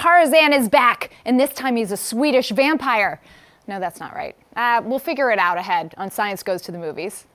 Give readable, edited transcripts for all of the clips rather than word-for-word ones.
Tarzan is back, and this time he's a Swedish vampire. No, that's not right. We'll figure it out ahead on Science Goes to the Movies.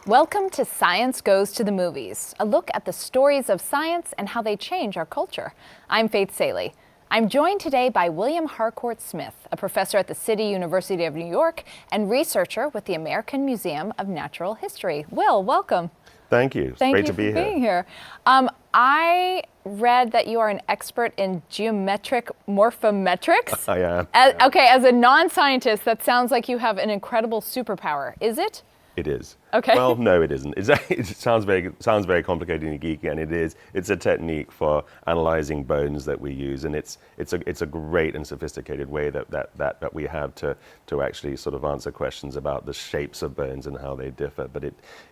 Welcome to Science Goes to the Movies, a look at the stories of science and how they change our culture. I'm Faith Salie. I'm joined today by William Harcourt-Smith, a professor at the City University of New York and researcher with the American Museum of Natural History. Will, welcome. Thank you. It's great to be here. Thank you for being here. I read that you are an expert in geometric morphometrics. I am. As a non-scientist, that sounds like you have an incredible superpower. Is it? It is. Okay. Well, no, it isn't. It sounds very complicated and geeky, and it is. It's a technique for analyzing bones that we use, and it's a great and sophisticated way that we have to actually sort of answer questions about the shapes of bones and how they differ. But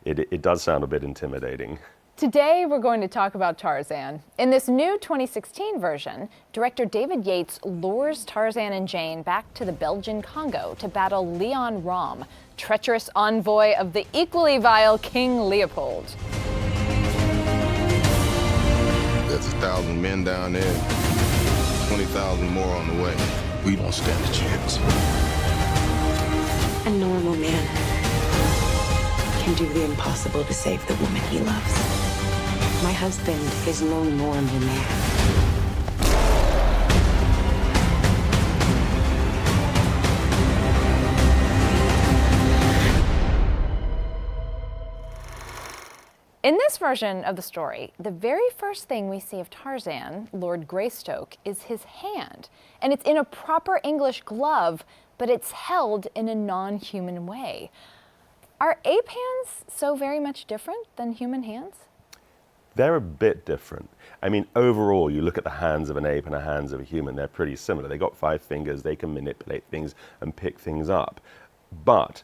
it does sound a bit intimidating. Today, we're going to talk about Tarzan. In this new 2016 version, director David Yates lures Tarzan and Jane back to the Belgian Congo to battle Leon Rom, treacherous envoy of the equally vile King Leopold. There's 1,000 men down there, 20,000 more on the way. We don't stand a chance. A normal man can do the impossible to save the woman he loves. My husband is no normal man. In this version of the story, the very first thing we see of Tarzan, Lord Greystoke, is his hand. And it's in a proper English glove, but it's held in a non-human way. Are ape hands so very much different than human hands? They're a bit different. I mean, overall, you look at the hands of an ape and the hands of a human, they're pretty similar. They've got 5 fingers, they can manipulate things and pick things up. But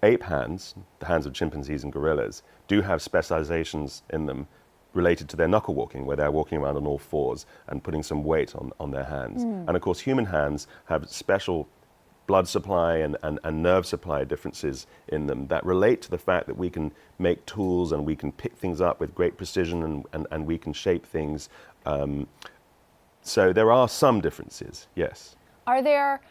ape hands, the hands of chimpanzees and gorillas, do have specializations in them related to their knuckle walking, where they're walking around on all fours and putting some weight on their hands. And of course, human hands have special blood supply and nerve supply differences in them that relate to the fact that we can make tools and we can pick things up with great precision and we can shape things. So there are some differences, yes. Are there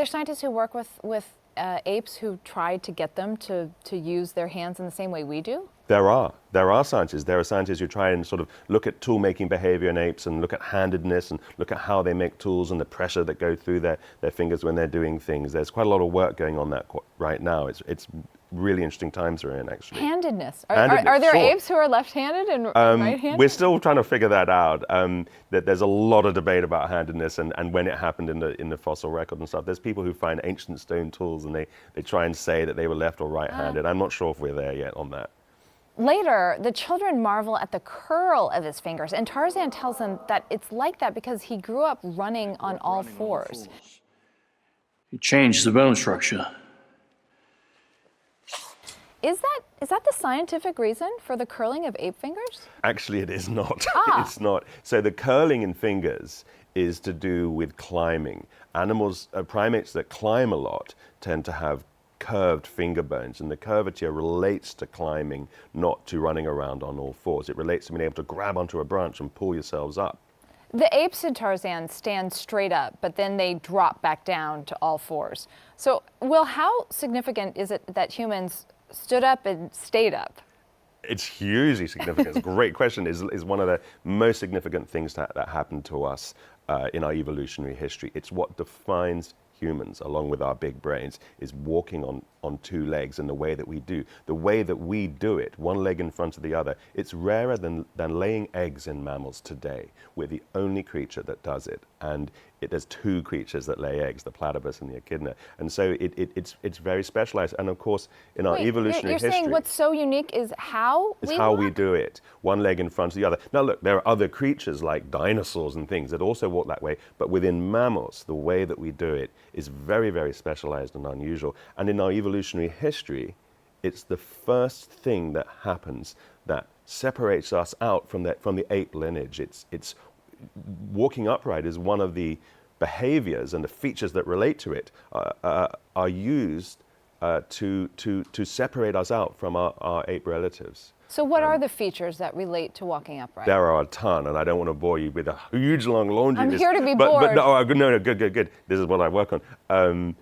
scientists who work with apes who try to get them to use their hands in the same way we do? There are scientists. There are scientists who try and sort of look at tool-making behavior in apes and look at handedness and look at how they make tools and the pressure that go through their fingers when they're doing things. There's quite a lot of work going on that right now. It's really interesting times we're in, actually. Handedness. Are there sure. apes who are left-handed and right-handed? We're still trying to figure that out. That there's a lot of debate about handedness and when it happened in the fossil record and stuff. There's people who find ancient stone tools and they try and say that they were left or right-handed. I'm not sure if we're there yet on that. Later, the children marvel at the curl of his fingers, and Tarzan tells them that it's like that because he grew up running on all fours. It changed the bone structure. Is that the scientific reason for the curling of ape fingers? Actually, it is not. It's not. So the curling in fingers is to do with climbing. Animals, primates that climb a lot tend to have curved finger bones, and the curvature relates to climbing, not to running around on all fours. It relates to being able to grab onto a branch and pull yourselves up. The apes in Tarzan stand straight up, but then they drop back down to all fours. So, Will, how significant is it that humans stood up and stayed up? It's hugely significant. It's a great question. Is one of the most significant things that happened to us in our evolutionary history. It's what defines humans, along with our big brains, is walking on 2 legs and the way that we do. The way that we do it, one leg in front of the other, it's rarer than laying eggs in mammals today. We're the only creature that does it. And there's 2 creatures that lay eggs, the platypus and the echidna. And so it's very specialized. And of course, in our evolutionary history... You're saying what's so unique is how we do it. One leg in front of the other. Now look, there are other creatures like dinosaurs and things that also walk that way. But within mammals, the way that we do it is very, very specialized and unusual. And in our evolutionary history, it's the first thing that happens that separates us out from the ape lineage. It's walking upright is one of the behaviors, and the features that relate to it are used to separate us out from our ape relatives. So what are the features that relate to walking upright? There are a ton, and I don't want to bore you with a huge long laundry list. I'm here to be but bored. No, good. This is what I work on.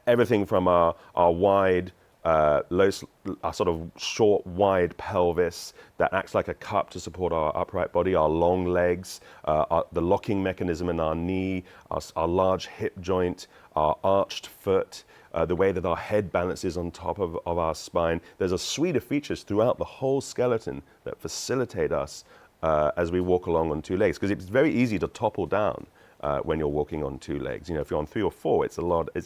Everything from our wide, our sort of short, wide pelvis that acts like a cup to support our upright body, our long legs, the locking mechanism in our knee, our large hip joint, our arched foot, the way that our head balances on top of our spine. There's a suite of features throughout the whole skeleton that facilitate us as we walk along on two legs, because it's very easy to topple down when you're walking on two legs. You know, if you're on 3 or 4,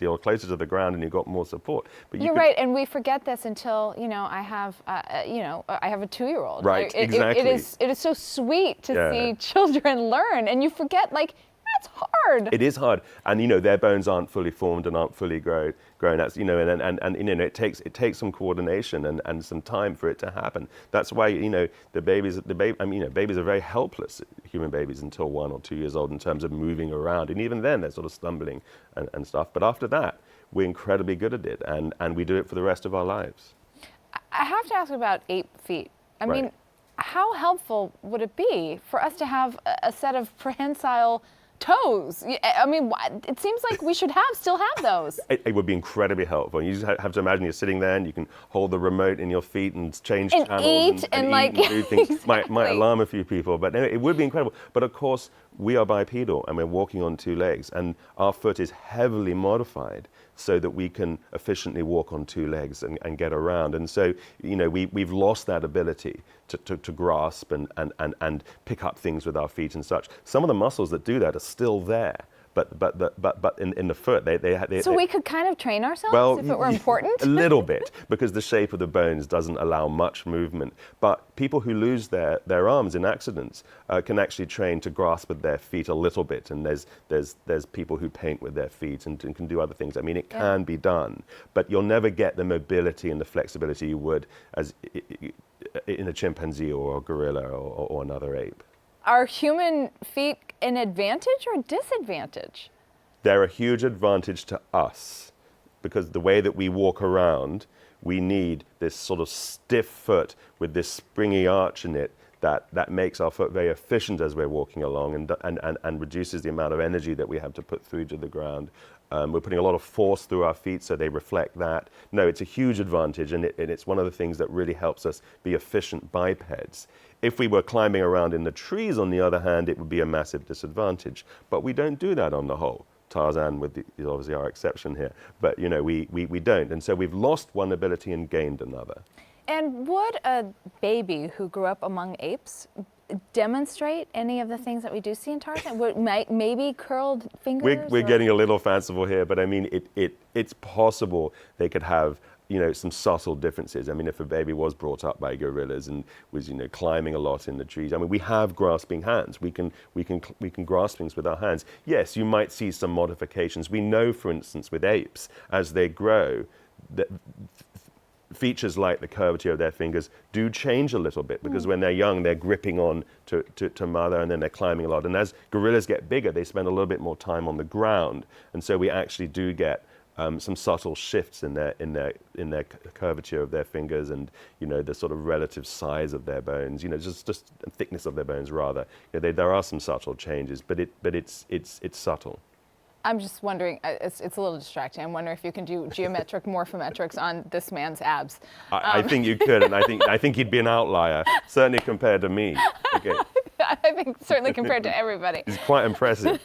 you're closer to the ground and you've got more support. But you're right, and we forget this until, I have a 2-year-old. Right, exactly. It is so sweet to see children learn, and you forget, that's hard. It is hard, and their bones aren't fully formed and aren't fully grown. That's it takes some coordination and some time for it to happen. That's why babies are very helpless, human babies, until 1 or 2 years old in terms of moving around, and even then they're sort of stumbling and stuff. But after that, we're incredibly good at it, and we do it for the rest of our lives. I have to ask about ape feet. I mean, how helpful would it be for us to have a set of prehensile toes? I mean, it seems like we should still have those. It would be incredibly helpful. You just have to imagine you're sitting there and you can hold the remote in your feet and change and channels eat and do things. Exactly. Might alarm a few people, but anyway, it would be incredible. But of course, we are bipedal and we're walking on 2 legs, and our foot is heavily modified so that we can efficiently walk on 2 legs and get around. And so, we've lost that ability to grasp and pick up things with our feet and such. Some of the muscles that do that are still there, but in the foot, So we could kind of train ourselves if it were important? A little bit, because the shape of the bones doesn't allow much movement. But people who lose their arms in accidents can actually train to grasp with their feet a little bit. And there's people who paint with their feet and can do other things. I mean, it can be done, but you'll never get the mobility and the flexibility you would as in a chimpanzee or a gorilla or another ape. Are human feet an advantage or disadvantage? They're a huge advantage to us, because the way that we walk around, we need this sort of stiff foot with this springy arch in it that makes our foot very efficient as we're walking along and reduces the amount of energy that we have to put through to the ground. We're putting a lot of force through our feet, so they reflect that. No, it's a huge advantage, and it's one of the things that really helps us be efficient bipeds. If we were climbing around in the trees, on the other hand, it would be a massive disadvantage. But we don't do that on the whole. Tarzan is obviously our exception here, but we don't. And so we've lost one ability and gained another. And would a baby who grew up among apes demonstrate any of the things that we do see in Tarzan? Maybe curled fingers? We're getting a little fanciful here, but I mean, it's possible they could have some subtle differences. I mean, if a baby was brought up by gorillas and was climbing a lot in the trees, I mean, we have grasping hands. We can grasp things with our hands. Yes, you might see some modifications. We know, for instance, with apes, as they grow, that features like the curvature of their fingers do change a little bit, because when they're young, they're gripping on to mother, and then they're climbing a lot. And as gorillas get bigger, they spend a little bit more time on the ground, and so we actually do get some subtle shifts in their curvature of their fingers, and the sort of relative size of their bones, just thickness of their bones rather. There are some subtle changes, but it's subtle. I'm just wondering, it's a little distracting. I'm wondering if you can do geometric morphometrics on this man's abs. I think you could, and I think he'd be an outlier, certainly compared to me. Okay. I think certainly compared to everybody. He's quite impressive.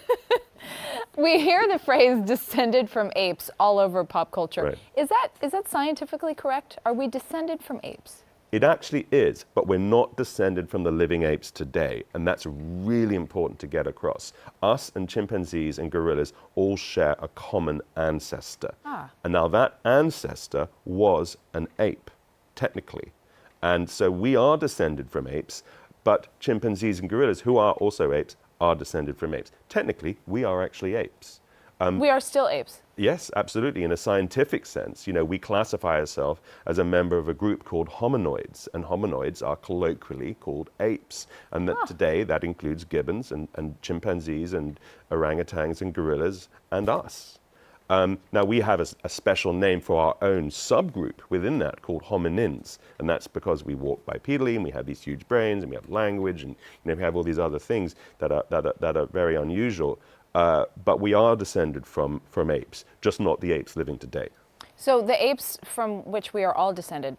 We hear the phrase "descended from apes" all over pop culture. Right. Is that scientifically correct? Are we descended from apes? It actually is, but we're not descended from the living apes today, and that's really important to get across. Us and chimpanzees and gorillas all share a common ancestor. And now that ancestor was an ape, technically. And so we are descended from apes, but chimpanzees and gorillas, who are also apes, are descended from apes. Technically, we are actually apes. We are still apes. Yes, absolutely. In a scientific sense, we classify ourselves as a member of a group called hominoids, and hominoids are colloquially called apes. And that today that includes gibbons and chimpanzees and orangutans and gorillas and us. Now we have a special name for our own subgroup within that called hominins, and that's because we walk bipedally and we have these huge brains and we have language and we have all these other things that are very unusual. But we are descended from apes, just not the apes living today. So the apes from which we are all descended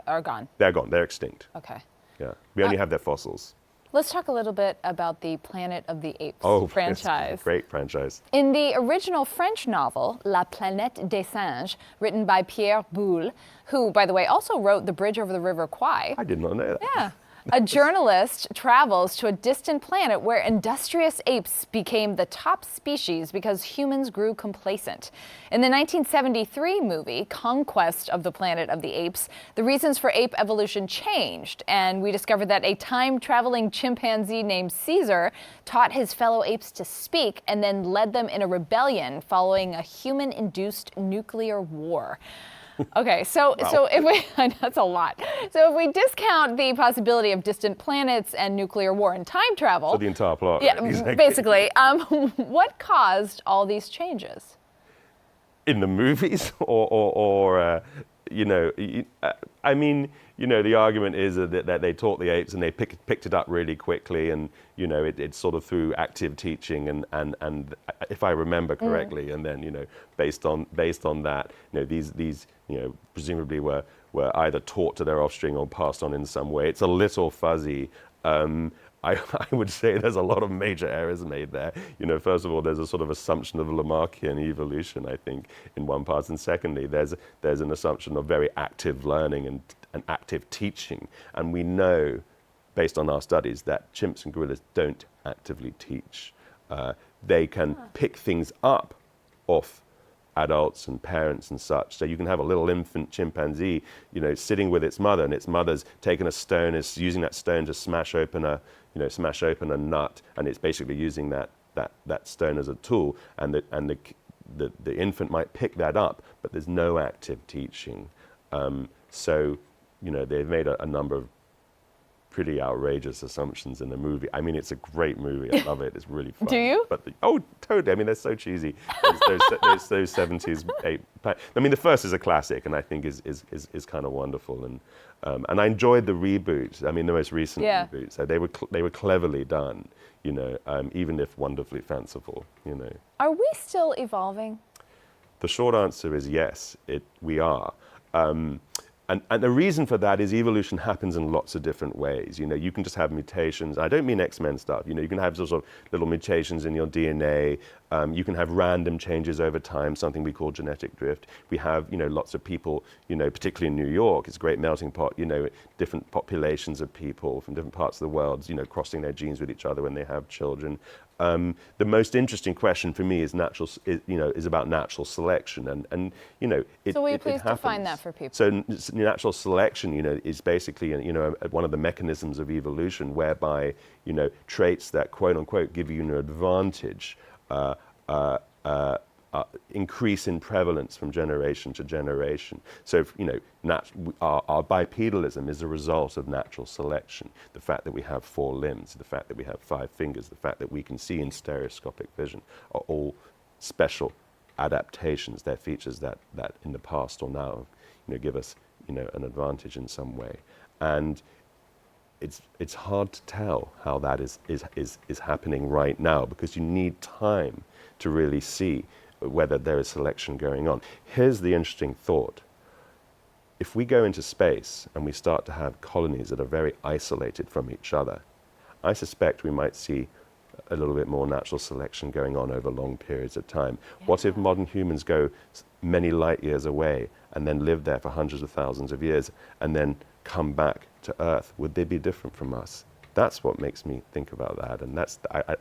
are gone? They're gone. They're extinct. Okay. Yeah. We only have their fossils. Let's talk a little bit about the Planet of the Apes franchise. It's a great franchise. In the original French novel, La Planète des Singes, written by Pierre Boulle, who, by the way, also wrote The Bridge over the River Kwai. I did not know that. Yeah. A journalist travels to a distant planet where industrious apes became the top species because humans grew complacent. In the 1973 movie, Conquest of the Planet of the Apes, the reasons for ape evolution changed, and we discovered that a time-traveling chimpanzee named Caesar taught his fellow apes to speak and then led them in a rebellion following a human-induced nuclear war. Okay, so if we, I know that's a lot. So if we discount the possibility of distant planets and nuclear war and time travel. So the entire plot. Yeah, right? Exactly. basically. What caused all these changes? In the movies I mean, the argument is that they taught the apes and they picked it up really quickly, and it's sort of through active teaching and if I remember correctly, and then based on that, these presumably were either taught to their offspring or passed on in some way. It's a little fuzzy. I would say there's a lot of major errors made there. First of all, there's a sort of assumption of Lamarckian evolution, I think, in one part, and secondly, there's an assumption of very active learning and active teaching, and we know, based on our studies, that chimps and gorillas don't actively teach. They can pick things up off adults and parents and such. So you can have a little infant chimpanzee, sitting with its mother, and its mother's taken a stone, is using that stone to smash open a nut, and it's basically using that stone as a tool, and the infant might pick that up, but there's no active teaching. So they've made a number of pretty outrageous assumptions in the movie. I mean, it's a great movie. I love it. It's really fun. Do you? But totally. I mean, they're so cheesy. Those 70s ape. I mean, the first is a classic, and I think is kind of wonderful. And I enjoyed the reboot. I mean, the most recent reboot. So they were cleverly done. Even if wonderfully fanciful. Are we still evolving? The short answer is yes. We are. And the reason for that is evolution happens in lots of different ways. You can just have mutations. I don't mean X-Men stuff. You can have sort of little mutations in your DNA. You can have random changes over time, something we call genetic drift. We have, lots of people, particularly in New York, it's a great melting pot, different populations of people from different parts of the world, crossing their genes with each other when they have children. The most interesting question for me is about natural selection, and So will you please define that for people? So natural selection, is basically one of the mechanisms of evolution whereby traits that quote unquote give you an advantage increase in prevalence from generation to generation. So, our bipedalism is a result of natural selection. The fact that we have 4 limbs, the fact that we have 5 fingers, the fact that we can see in stereoscopic vision are all special adaptations. They're features that in the past or now, give us, an advantage in some way. And it's hard to tell how that is happening right now, because you need time to really see whether there is selection going on. Here's the interesting thought. If we go into space and we start to have colonies that are very isolated from each other, I suspect we might see a little bit more natural selection going on over long periods of time. Yeah. What if modern humans go many light years away and then live there for hundreds of thousands of years and then come back to Earth? Would they be different from us? That's what makes me think about that, and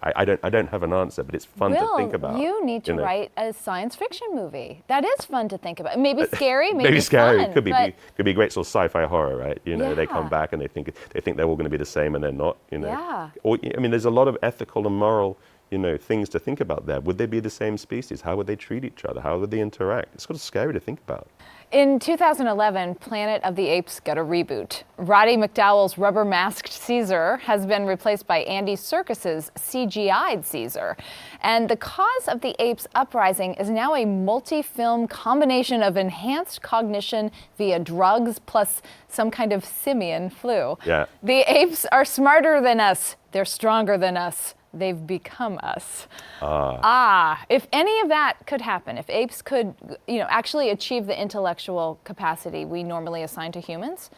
I don't have an answer, but it's fun to think about. You need to write a science fiction movie. That is fun to think about. Maybe scary, maybe scary. Fun, could be great sort of sci-fi horror, right? They come back and they think they're all going to be the same, and they're not. Yeah. Or there's a lot of ethical and moral, things to think about there. Would they be the same species? How would they treat each other? How would they interact? It's sort of scary to think about. In 2011, Planet of the Apes got a reboot. Roddy McDowall's rubber-masked Caesar has been replaced by Andy Serkis's CGI'd Caesar. And the cause of the apes' uprising is now a multi-film combination of enhanced cognition via drugs plus some kind of simian flu. Yeah. The apes are smarter than us. They're stronger than us. They've become us. If any of that could happen, if apes could, actually achieve the intellectual capacity we normally assign to humans,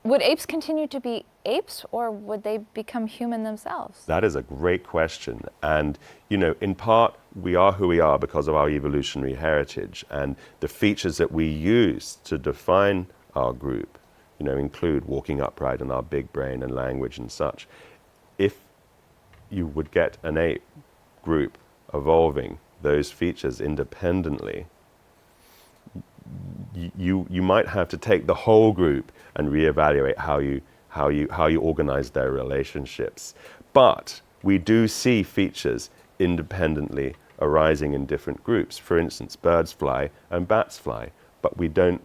would apes continue to be apes, or would they become human themselves? That is a great question. And, in part, we are who we are because of our evolutionary heritage, and the features that we use to define our group, include walking upright and our big brain and language and such. If you would get an ape group evolving those features independently, you might have to take the whole group and reevaluate how you organize their relationships. But we do see features independently arising in different groups. For instance, birds fly and bats fly, but we don't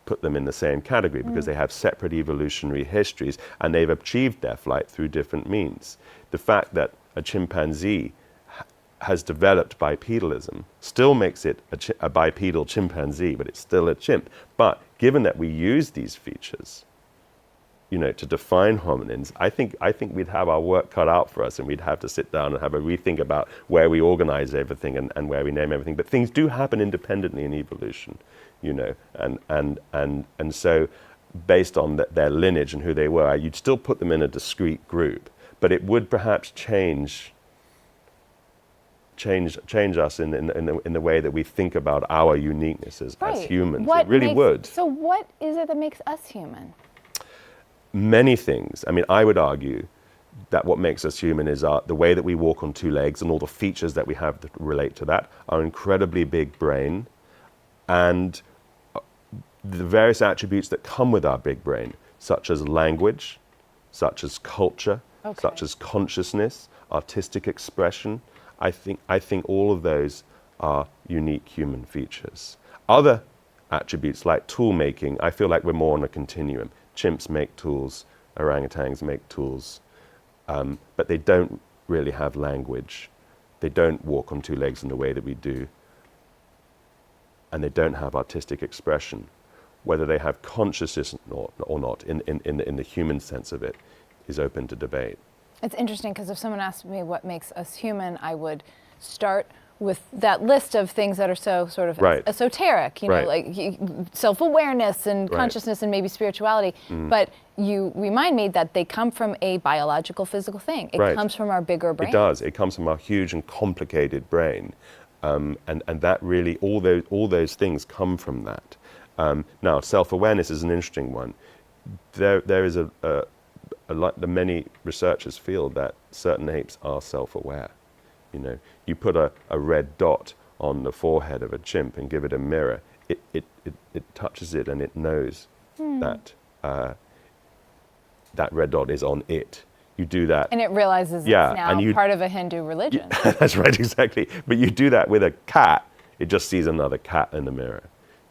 put them in the same category because they have separate evolutionary histories and they've achieved their flight through different means. The fact that a chimpanzee has developed bipedalism still makes it a bipedal chimpanzee, but it's still a chimp. But given that we use these features, to define hominins, I think we'd have our work cut out for us, and we'd have to sit down and have a rethink about where we organize everything and where we name everything. But things do happen independently in evolution, and so based on their lineage and who they were, you'd still put them in a discrete group, but it would perhaps change us in the way that we think about our uniqueness as humans. It really would. So what is it that makes us human? Many things. I mean, I would argue that what makes us human is the way that we walk on two legs and all the features that we have that relate to that, our incredibly big brain, and the various attributes that come with our big brain, such as language, such as culture, such as consciousness, artistic expression. I think all of those are unique human features. Other attributes like tool making, I feel like we're more on a continuum. Chimps make tools, orangutans make tools, but they don't really have language. They don't walk on two legs in the way that we do, and they don't have artistic expression. Whether they have consciousness or not, in the human sense of it, is open to debate. It's interesting because if someone asked me what makes us human, I would start with that list of things that are so sort of esoteric, like self-awareness and consciousness and maybe spirituality. But you remind me that they come from a biological, physical thing. It comes from our bigger brain. It does. It comes from our huge and complicated brain. And that really, all those things come from that. Now, self-awareness is an interesting one. There is many researchers feel that certain apes are self-aware. You put a red dot on the forehead of a chimp and give it a mirror, it touches it and it knows that that red dot is on it. You do that, and it realizes it's now part of a Hindu religion. That's right, exactly. But you do that with a cat, it just sees another cat in the mirror.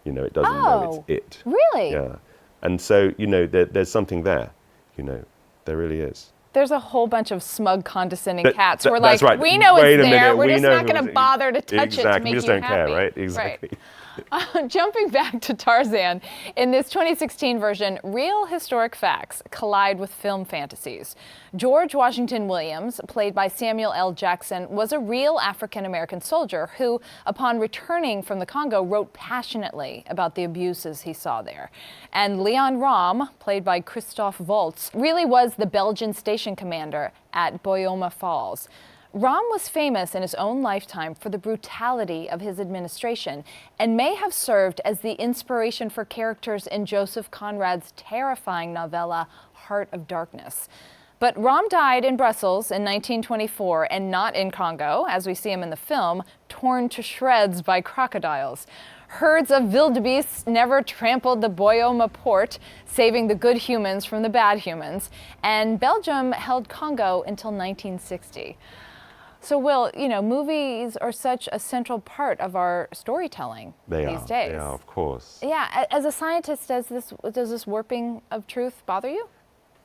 It doesn't know it's it. Really? Yeah. And so, there's something there. There really is. There's a whole bunch of smug, condescending cats. We're like, right. We know it's there. We're just not going to bother to touch it to make you happy. We just don't care, right? Exactly. Jumping back to Tarzan, in this 2016 version, real historic facts collide with film fantasies. George Washington Williams, played by Samuel L. Jackson, was a real African-American soldier who, upon returning from the Congo, wrote passionately about the abuses he saw there. And Leon Rom, played by Christoph Waltz, really was the Belgian station commander at Boyoma Falls. Rom was famous in his own lifetime for the brutality of his administration and may have served as the inspiration for characters in Joseph Conrad's terrifying novella, Heart of Darkness. But Rom died in Brussels in 1924 and not in Congo, as we see him in the film, torn to shreds by crocodiles. Herds of wildebeests never trampled the Boyoma port, saving the good humans from the bad humans, and Belgium held Congo until 1960. So, Will, movies are such a central part of our storytelling these days. They are, of course. Yeah, as a scientist, does this warping of truth bother you?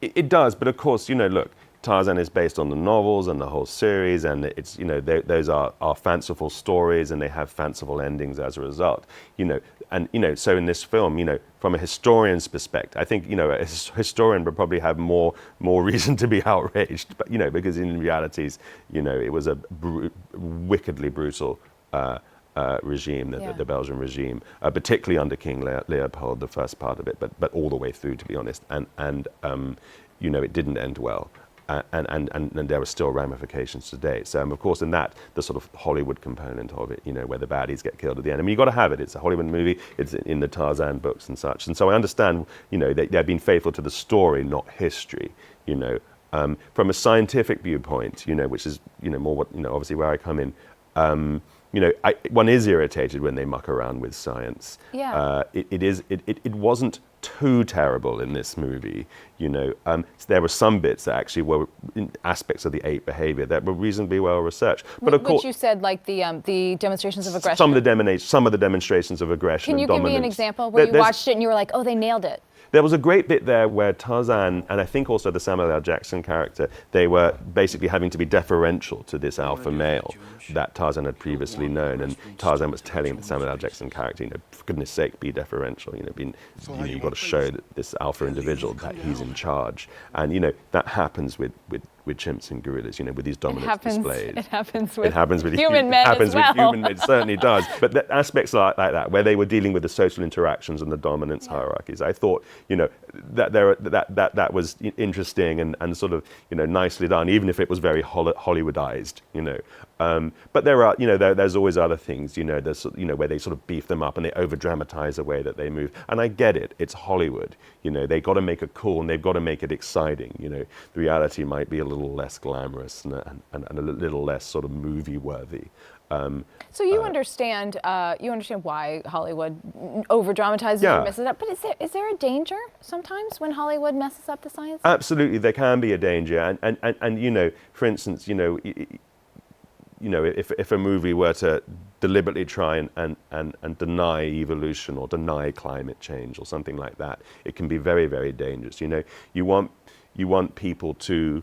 It does, but of course, look, Tarzan is based on the novels and the whole series, and it's, those are fanciful stories, and they have fanciful endings as a result, so in this film, from a historian's perspective, I think, a historian would probably have more reason to be outraged, but, because in realities, it was a wickedly brutal regime, the Belgian regime, particularly under King Leopold, the first part of it, but all the way through, to be honest, and it didn't end well. And there are still ramifications today. So of course, in that, the sort of Hollywood component of it, where the baddies get killed at the end. I mean, you've got to have it. It's a Hollywood movie. It's in the Tarzan books and such. And so I understand, they're being faithful to the story, not history. From a scientific viewpoint, which is more what obviously where I come in. One is irritated when they muck around with science. Yeah. It wasn't too terrible in this movie, there were some bits that actually were aspects of the ape behavior that were reasonably well researched. But of course, you said like the demonstrations of aggression. Some of the demonstrations of aggression. Can you and dominance. give me an example where you watched it and you were like, oh, they nailed it? There was a great bit there where Tarzan, and I think also the Samuel L. Jackson character, they were basically having to be deferential to this alpha male that Tarzan had previously known, and Tarzan was telling the Samuel L. Jackson character, for goodness sake, be deferential. You've got to show that this alpha individual that he's in charge, and that happens with chimps and gorillas, with these dominance displays. It happens with human men as well. It certainly does. But the aspects like that, where they were dealing with the social interactions and the dominance hierarchies, I thought, that was interesting and sort of, nicely done, even if it was very Hollywoodized, But there are, there's always other things, there's, where they sort of beef them up and they over dramatize the way that they move. And I get it. It's Hollywood. They got to make it cool and they've got to make it exciting. The reality might be a little less glamorous and a little less sort of movie worthy. So you understand why Hollywood over dramatizes and messes it up. But is there a danger sometimes when Hollywood messes up the science? Absolutely, there can be a danger. And for instance, if a movie were to deliberately try and deny evolution or deny climate change or something like that, it can be very, very dangerous. You want people to,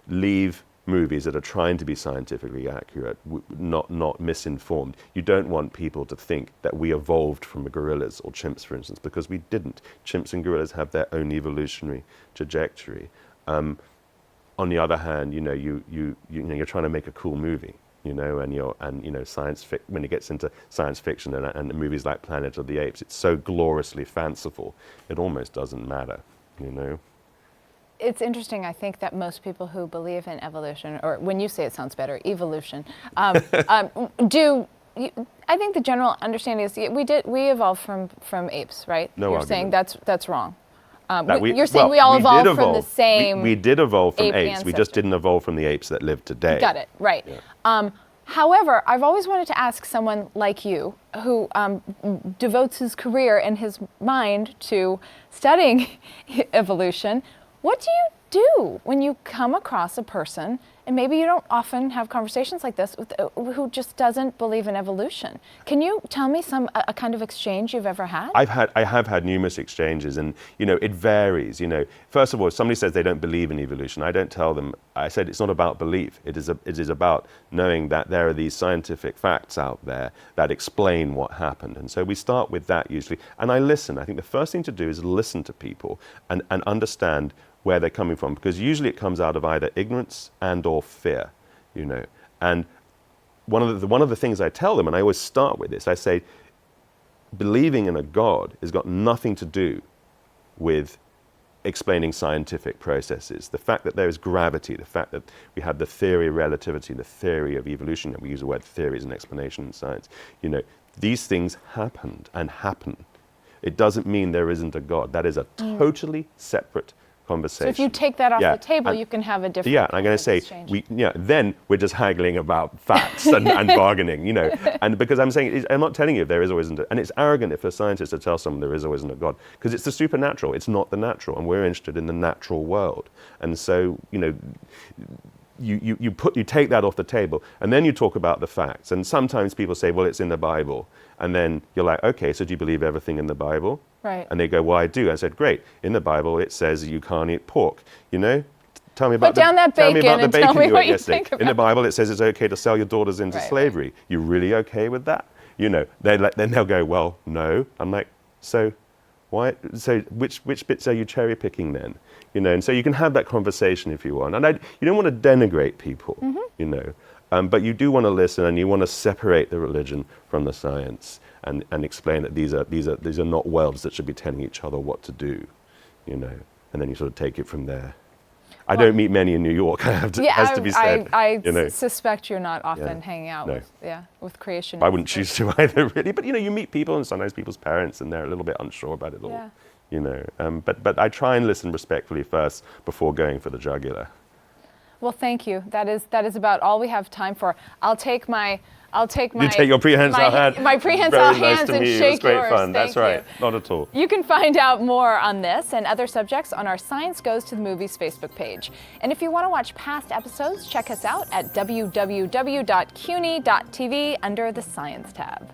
leave movies that are trying to be scientifically accurate, not misinformed. You don't want people to think that we evolved from gorillas or chimps, for instance, because we didn't. Chimps and gorillas have their own evolutionary trajectory. On the other hand, you're trying to make a cool movie, when it gets into science fiction and movies like Planet of the Apes, it's so gloriously fanciful, it almost doesn't matter, It's interesting, I think, that most people who believe in evolution, or when you say it sounds better, evolution, I think the general understanding is we evolved from apes, right? No You're argument. saying that's wrong. You're saying we all evolved from the same. We did evolve from apes. ancestor. We just didn't evolve from the apes that live today. Got it, right. Yeah. However, I've always wanted to ask someone like you, who devotes his career and his mind to studying evolution, what do you do when you come across a person, and maybe you don't often have conversations like this, who just doesn't believe in evolution? Can you tell me a kind of exchange you've ever had? I have had numerous exchanges, and it varies. First of all, if somebody says they don't believe in evolution, I don't tell them. I said it's not about belief. It is about knowing that there are these scientific facts out there that explain what happened, and so we start with that usually. And I listen. I think the first thing to do is listen to people and understand where they're coming from, because usually it comes out of either ignorance and or fear, And one of the things I tell them, and I always start with this, I say, believing in a God has got nothing to do with explaining scientific processes. The fact that there is gravity, the fact that we have the theory of relativity, the theory of evolution, and we use the word theory as an explanation in science, these things happened and happen. It doesn't mean there isn't a God. That is a totally separate conversation. So if you take that off the table, you can have a different. Yeah, I'm going to say then we're just haggling about facts and bargaining, and because I'm saying I'm not telling you there is or isn't, and it's arrogant if a scientist to tell someone there is or isn't a God, because it's the supernatural. It's not the natural, and we're interested in the natural world, and so you take that off the table, and then you talk about the facts. And sometimes people say, well, it's in the Bible. And then you're like, okay, so do you believe everything in the Bible? Right. And they go, well, I do. I said, great. In the Bible, it says you can't eat pork. You know, tell me about down that tell me bacon about the and bacon tell me you what ate you yesterday. think about In the Bible, it says it's okay to sell your daughters into Right, slavery. You really okay with that? You know, then they'll go, well, no. I'm like, so why? So which bits are you cherry picking then? You know, and so you can have that conversation if you want. And you don't want to denigrate people, you know, but you do want to listen, and you want to separate the religion from the science, and explain that these are not worlds that should be telling each other what to do, you know, and then you sort of take it from there. I don't meet many in New York. Has to be said. I you know. suspect you're not often Yeah. hanging out No. with creationists. I wouldn't choose to either, really. But you know, you meet people, and sometimes people's parents, and they're a little bit unsure about it all. Yeah. You know, but I try and listen respectfully first before going for the jugular. Well, thank you. That is about all we have time for. I'll take my You take your prehensile hand. my prehensile Very nice hands to and meet you. shake It was great yours. fun. Thank That's right. you. Not at all. You can find out more on this and other subjects on our Science Goes to the Movies Facebook page. And if you want to watch past episodes, check us out at www.cuny.tv under the Science tab.